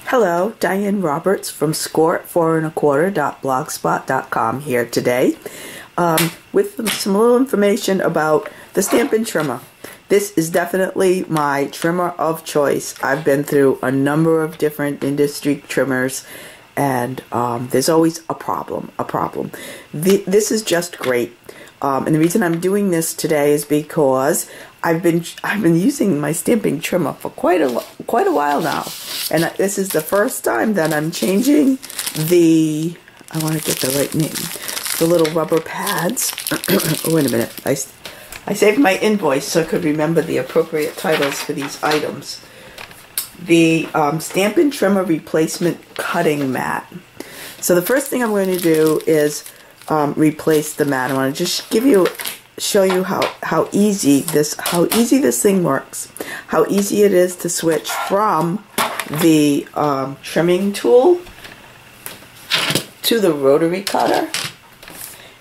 Hello, Diane Roberts from score4.25.blogspot.com here today with some little information about the Stampin' trimmer. This is definitely my trimmer of choice. I've been through a number of different industry trimmers, and there's always a problem. This is just great. And the reason I'm doing this today is because I've been using my Stampin' trimmer for quite a while now, and this is the first time that I'm changing the, I want to get the right name, the little rubber pads. Oh, wait a minute, I saved my invoice so I could remember the appropriate titles for these items. The Stampin' trimmer replacement cutting mat. So the first thing I'm going to do is replace the mat. I want to just show you how easy this thing works, how easy it is to switch from the trimming tool to the rotary cutter,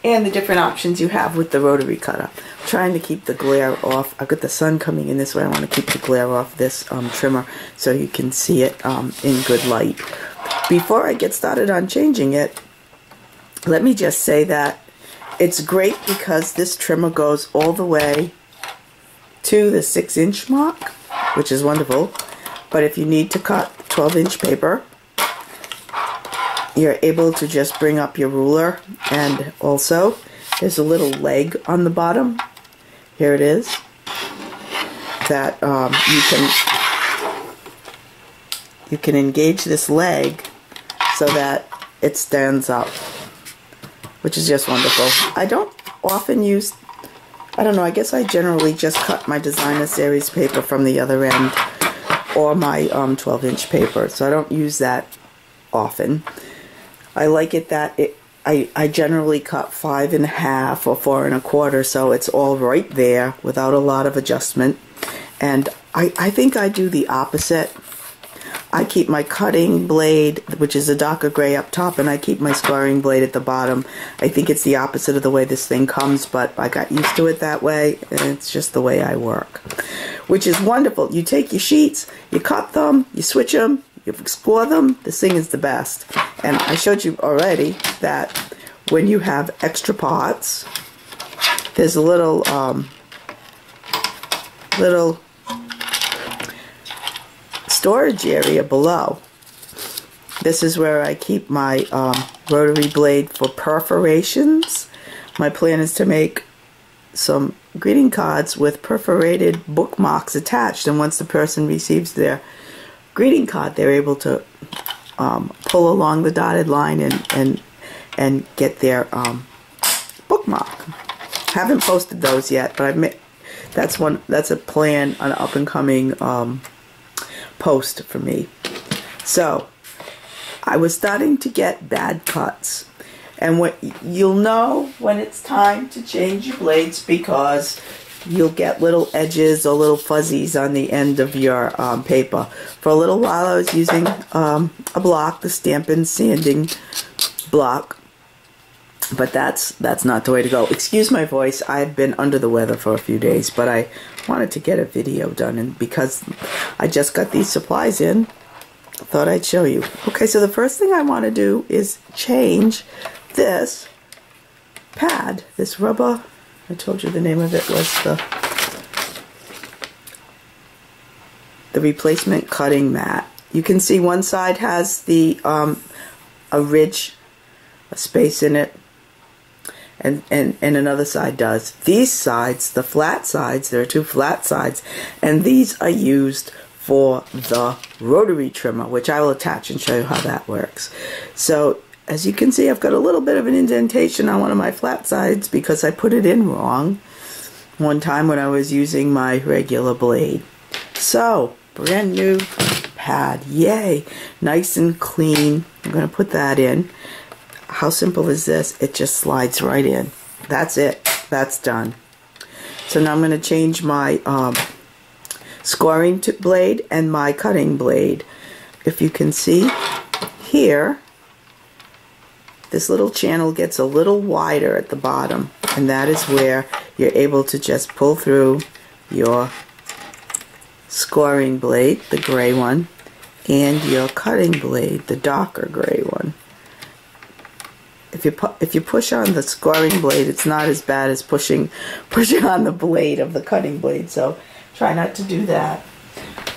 and the different options you have with the rotary cutter. I'm trying to keep the glare off. I've got the sun coming in this way. I want to keep the glare off this trimmer so you can see it in good light. Before I get started on changing it, let me just say that it's great because this trimmer goes all the way to the 6-inch mark, which is wonderful. But if you need to cut 12-inch paper, you're able to just bring up your ruler, and also there's a little leg on the bottom. Here it is. That you can engage this leg so that it stands up, which is just wonderful. I don't often use, I don't know, I guess I generally just cut my designer series paper from the other end, or my 12-inch paper, so I don't use that often. I like it that I generally cut 5 1/2 or 4 1/4, so it's all right there without a lot of adjustment. And I think I do the opposite. I keep my cutting blade, which is a darker gray, up top, and I keep my scoring blade at the bottom. I think it's the opposite of the way this thing comes, but I got used to it that way, and it's just the way I work, which is wonderful. You take your sheets, you cut them, you switch them, you score them. This thing is the best. And I showed you already that when you have extra pots, there's a little storage area below. This is where I keep my rotary blade for perforations. My plan is to make some greeting cards with perforated bookmarks attached, and once the person receives their greeting card, they're able to pull along the dotted line and get their bookmark. Haven't posted those yet, but that's a plan, an up and coming post for me. So I was starting to get bad cuts, and what you'll know when it's time to change your blades, because you'll get little edges or little fuzzies on the end of your paper. For a little while I was using a block, the Stampin' sanding block, but that's not the way to go. Excuse my voice, I've been under the weather for a few days, but I wanted to get a video done, and because I just got these supplies in, I thought I'd show you. Okay, so the first thing I want to do is change this pad, this rubber. I told you the name of it was the replacement cutting mat. You can see one side has the a ridge, a space in it, and another side does. These sides, the flat sides, there are 2 flat sides, and these are used for the rotary trimmer, which I will attach and show you how that works. So as you can see, I've got a little bit of an indentation on one of my flat sides because I put it in wrong one time when I was using my regular blade. So, brand new pad, yay! Nice and clean. I'm going to put that in. How simple is this? It just slides right in. That's it. That's done. So now I'm going to change my scoring blade and my cutting blade. If you can see here, this little channel gets a little wider at the bottom, and that is where you're able to just pull through your scoring blade, the gray one, and your cutting blade, the darker gray one. If you push on the scoring blade, it's not as bad as pushing on the blade of the cutting blade, so try not to do that.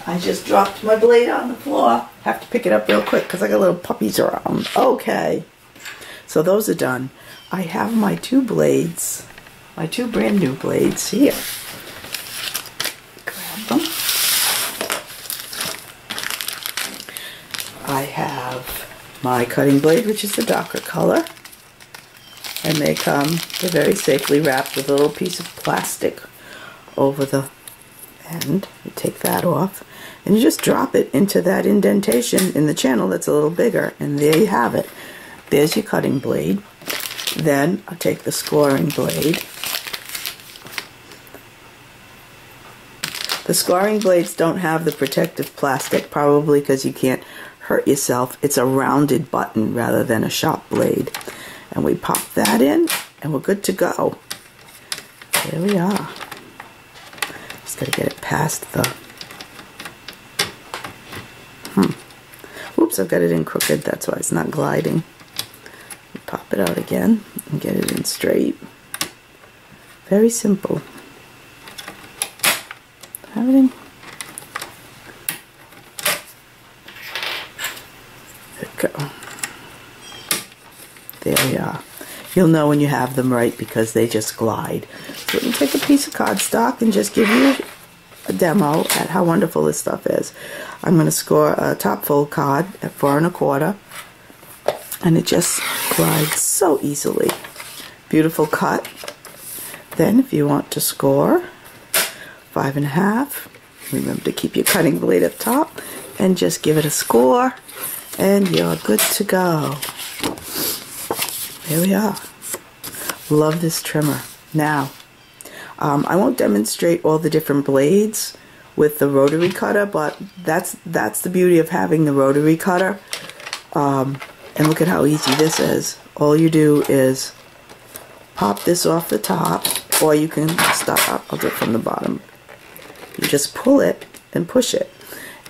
I just dropped my blade on the floor. Have to pick it up real quick because I got little puppies around. Okay, so those are done. I have my two blades, my two brand new blades here. Grab them. I have my cutting blade, which is the darker color, and they're very safely wrapped with a little piece of plastic over the end. You take that off and you just drop it into that indentation in the channel that's a little bigger, and there you have it. There's your cutting blade. Then I'll take the scoring blade. The scoring blades don't have the protective plastic, probably because you can't hurt yourself. It's a rounded button rather than a sharp blade. And we pop that in and we're good to go. There we are. Just gotta get it past the... Oops, I've got it in crooked, that's why it's not gliding. Pop it out again and get it in straight. Very simple. Everything. There we go. There we are. You'll know when you have them right because they just glide. So let me take a piece of cardstock and just give you a demo at how wonderful this stuff is. I'm going to score a top fold card at 4 1/4, and it just glides so easily. Beautiful cut. Then if you want to score 5 1/2, remember to keep your cutting blade up top and just give it a score, and you're good to go. There we are. Love this trimmer. Now, I won't demonstrate all the different blades with the rotary cutter, but that's the beauty of having the rotary cutter. And look at how easy this is. All you do is pop this off the top, or you can start. I'll do it from the bottom. You just pull it and push it,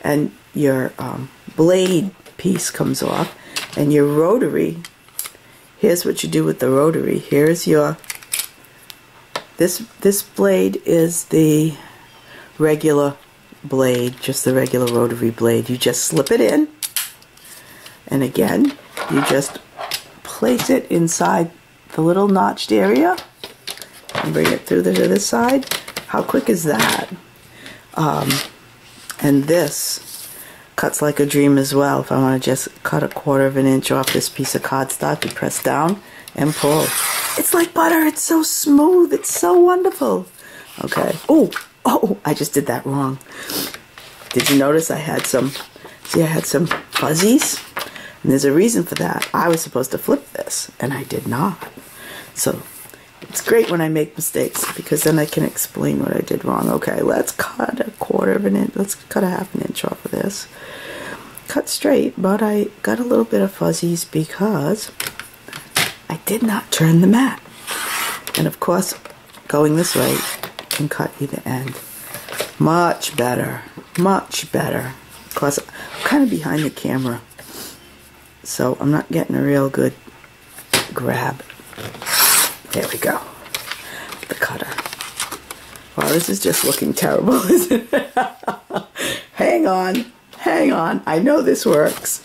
and your blade piece comes off, and your rotary. Here's what you do with the rotary. Here's your, this blade is the regular blade, just the regular rotary blade. You just slip it in, and again, you just place it inside the little notched area and bring it through to this side. How quick is that? And this cuts like a dream as well. If I want to just cut 1/4 inch off this piece of cardstock, you press down and pull. It's like butter. It's so smooth. It's so wonderful. Okay. Oh, I just did that wrong. Did you notice I had some, see, I had some fuzzies? And there's a reason for that. I was supposed to flip this, and I did not. So it's great when I make mistakes, because then I can explain what I did wrong. Okay, let's cut 1/4 inch. Let's cut 1/2 inch off of this. Cut straight, but I got a little bit of fuzzies because I did not turn the mat. And of course, going this way can cut either end. Much better, much better. Of course, I'm kind of behind the camera, so I'm not getting a real good grab. There we go. The cutter. Wow, this is just looking terrible, isn't it? Hang on. Hang on. I know this works.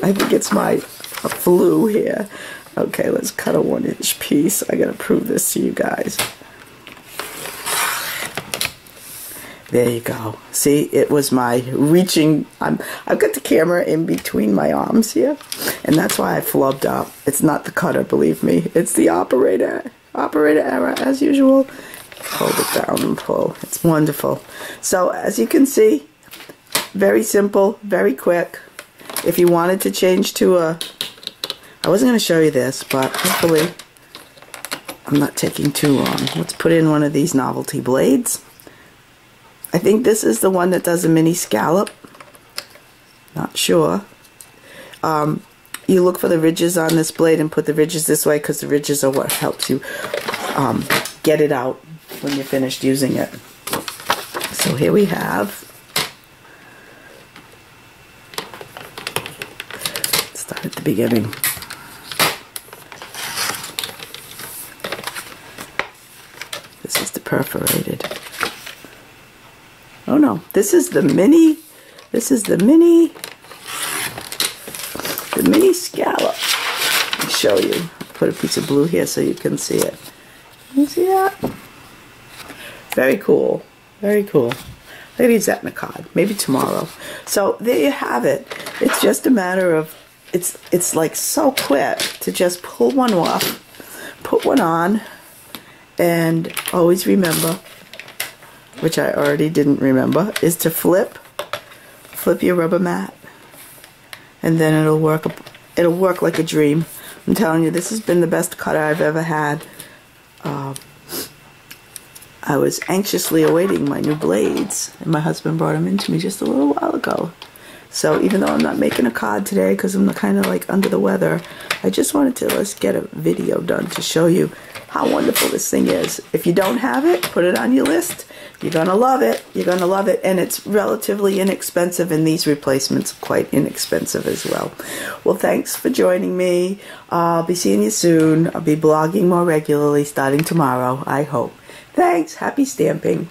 I think it's my flu here. Okay, let's cut a 1 inch piece. I gotta prove this to you guys. There you go. See, it was my reaching. I've got the camera in between my arms here, and that's why I flubbed up. It's not the cutter, believe me. It's the operator error, as usual. Hold it down and pull. It's wonderful. So, as you can see, very simple, very quick. If you wanted to change to a... I wasn't going to show you this, but hopefully I'm not taking too long. Let's put in one of these novelty blades. I think this is the one that does a mini scallop. Not sure. You look for the ridges on this blade and put the ridges this way, because the ridges are what helps you get it out when you're finished using it. So here we have Start at the beginning. This is the perforated. Oh no, this is the mini. This is the mini scallop. I'll show you. I'll put a piece of blue here so you can see it. Can you see that? Very cool. Very cool. I'm going to use that in a card. Maybe tomorrow. So there you have it. It's just a matter of, it's like so quick to just pull one off, put one on, and always remember, which I already didn't remember, is to flip your rubber mat, and then it'll work like a dream. I'm telling you, this has been the best cutter I've ever had. I was anxiously awaiting my new blades, and my husband brought them in to me just a little while ago. So even though I'm not making a card today because I'm kind of like under the weather, I just wanted to let's get a video done to show you how wonderful this thing is. If you don't have it, put it on your list. You're going to love it. You're going to love it. And it's relatively inexpensive, and these replacements quite inexpensive as well. Well, thanks for joining me. I'll be seeing you soon. I'll be blogging more regularly starting tomorrow, I hope. Thanks. Happy stamping.